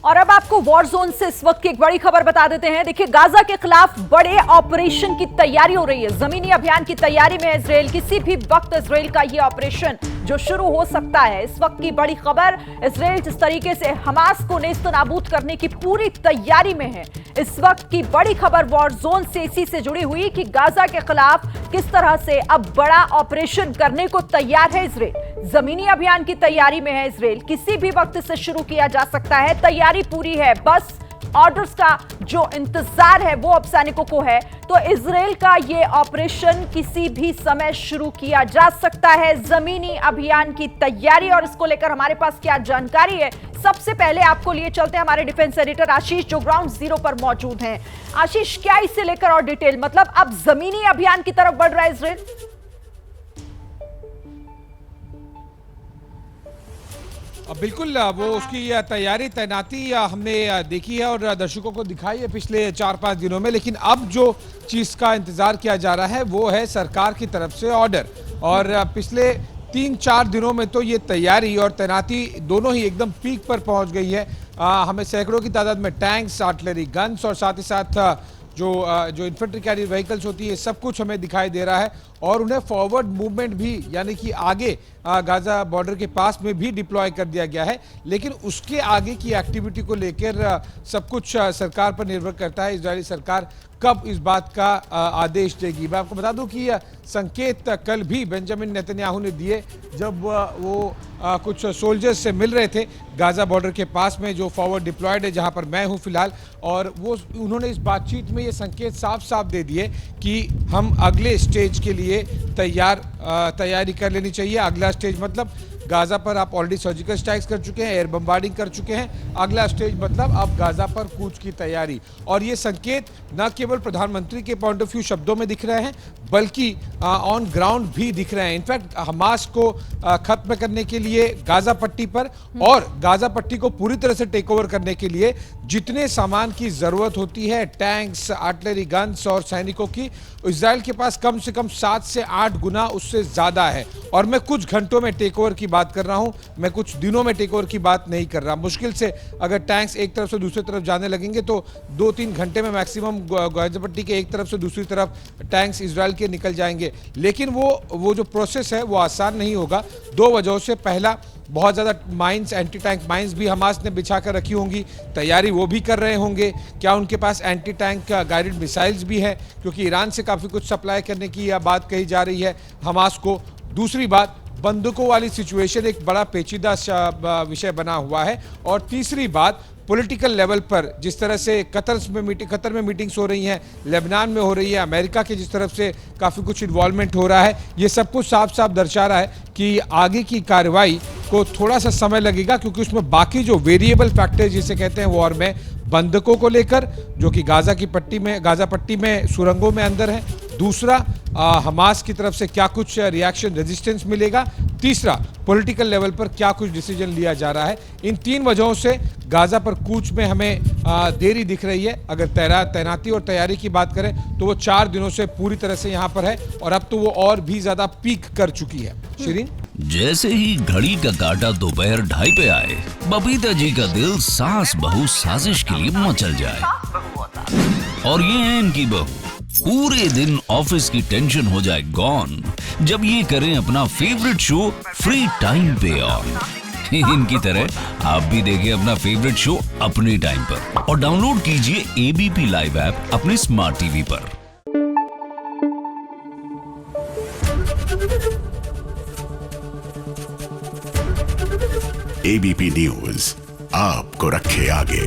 और अब आपको वॉर जोन से इस वक्त की एक बड़ी खबर बता देते हैं। देखिए, गाजा के खिलाफ बड़े ऑपरेशन की तैयारी हो रही है। जमीनी अभियान की तैयारी में इजराइल। किसी भी वक्त इजराइल का यह ऑपरेशन जो शुरू हो सकता है। इस वक्त की बड़ी खबर, इजराइल जिस तरीके से हमास को नेस्तनाबूद करने की पूरी तैयारी में है। इस वक्त की बड़ी खबर वॉर जोन से इसी से जुड़ी हुई कि गाजा के खिलाफ किस तरह से अब बड़ा ऑपरेशन करने को तैयार है इजराइल। जमीनी अभियान की तैयारी में है इजराइल। किसी भी वक्त इसे शुरू किया जा सकता है। तैयारी पूरी है, बस ऑर्डर्स का जो इंतजार है वो अब सैनिकों को है। तो इजराइल का ये ऑपरेशन किसी भी समय शुरू किया जा सकता है। जमीनी अभियान की तैयारी और इसको लेकर हमारे पास क्या जानकारी है, सबसे पहले आपको लिए चलते हैं हमारे डिफेंस एडिटर आशीष, जो ग्राउंड जीरो पर मौजूद हैं। आशीष, क्या इससे लेकर और डिटेल, मतलब अब जमीनी अभियान की तरफ बढ़ रहा है इजराइल? बिल्कुल, वो उसकी तैयारी तैनाती हमने देखी है और दर्शकों को दिखाई है पिछले 4-5 दिनों में। लेकिन अब जो चीज़ का इंतज़ार किया जा रहा है वो है सरकार की तरफ से ऑर्डर। और पिछले 3-4 दिनों में तो ये तैयारी और तैनाती दोनों ही एकदम पीक पर पहुंच गई है। हमें सैकड़ों की तादाद में टैंक्स, आर्टिलरी गन्स और साथ ही साथ जो इन्फेंट्री कैरियर व्हीकल्स होती है, सब कुछ हमें दिखाई दे रहा है। और उन्हें फॉरवर्ड मूवमेंट भी, यानी कि आगे गाजा बॉर्डर के पास में भी डिप्लॉय कर दिया गया है। लेकिन उसके आगे की एक्टिविटी को लेकर सब कुछ सरकार पर निर्भर करता है। इजरायली सरकार कब इस बात का आदेश देगी। मैं आपको बता दूं कि संकेत कल भी बेंजामिन नेतन्याहू ने दिए, जब वो कुछ सोल्जर्स से मिल रहे थे गाजा बॉर्डर के पास में, जो फॉरवर्ड डिप्लॉयड है, जहां पर मैं हूं फिलहाल। और वो उन्होंने इस बातचीत में ये संकेत साफ साफ दे दिए कि हम अगले स्टेज के लिए तैयारी कर लेनी चाहिए। अगला स्टेज मतलब गाजा पर आप ऑलरेडी सर्जिकल स्ट्राइक्स कर चुके हैं, एयर बम्बार्डिंग कर चुके हैं। अगला स्टेज मतलब अब गाजा पर कूच की तैयारी। और ये संकेत न केवल प्रधानमंत्री के पॉइंट ऑफ व्यू शब्दों में दिख रहे हैं, बल्कि ऑन ग्राउंड भी दिख रहे हैं। इनफैक्ट हमास को खत्म करने के लिए गाजा पट्टी पर और गाजा पट्टी को पूरी तरह से टेक ओवर करने के लिए जितने सामान की जरूरत होती है, टैंक्स, आर्टिलरी गन्स और सैनिकों की, इजराइल के पास कम से कम 7 से 8 गुना उससे ज्यादा है। और मैं कुछ घंटों में टेक ओवर की बात कर रहा हूं, मैं कुछ दिनों में टेक ओवर की बात नहीं कर रहा। मुश्किल से अगर टैंक्स एक तरफ से दूसरी तरफ जाने लगेंगे तो 2-3 घंटे में मैक्सिमम गाजा पट्टी के एक तरफ से दूसरी तरफ टैंक्स इजराइल के निकल जाएंगे। लेकिन वो जो प्रोसेस है वो आसान नहीं होगा, 2 वजहों से। पहला, बहुत ज़्यादा माइंस, एंटी टैंक माइंस भी हमास ने बिछा कर रखी होंगी, तैयारी वो भी कर रहे होंगे। क्या उनके पास एंटी टैंक गाइडेड मिसाइल्स भी है, क्योंकि ईरान से काफ़ी कुछ सप्लाई करने की बात कही जा रही है हमास को। दूसरी बात, बंदूकों वाली सिचुएशन एक बड़ा पेचीदा विषय बना हुआ है। और तीसरी बात, पॉलिटिकल लेवल पर जिस तरह से कतर में मीटिंग्स हो रही हैं, लेबनान में हो रही है, अमेरिका की जिस तरफ से काफ़ी कुछ इन्वॉल्वमेंट हो रहा है, ये सब कुछ साफ साफ दर्शा रहा है कि आगे की कार्रवाई को थोड़ा सा समय लगेगा। क्योंकि उसमें बाकी जो वेरिएबल फैक्टर जिसे कहते हैं वॉर में, बंधकों को लेकर, जो कि गाजा पट्टी में सुरंगों में अंदर है। दूसरा, हमास की तरफ से क्या कुछ रिएक्शन, रेजिस्टेंस मिलेगा। तीसरा, पॉलिटिकल लेवल पर क्या कुछ डिसीजन लिया जा रहा है। इन 3 वजहों से गाजा पर कूच में हमें देरी दिख रही है। अगर तैनाती और तैयारी की बात करें तो वो 4 दिनों से पूरी तरह से यहाँ पर है, और अब तो वो और भी ज्यादा पीक कर चुकी है। शिरीन, जैसे ही घड़ी का काटा दोपहर 2:30 पे आए, बबीता जी का दिल सास बहू साजिश के लिए मचल जाए। और ये है इनकी बहू, पूरे दिन ऑफिस की टेंशन हो जाए गॉन जब ये करें अपना फेवरेट शो फ्री टाइम पे ऑन। इनकी तरह आप भी देखिए अपना फेवरेट शो अपने टाइम पर और डाउनलोड कीजिए एबीपी लाइव ऐप अपने स्मार्ट टीवी पर। एबीपी न्यूज आपको रखे आगे।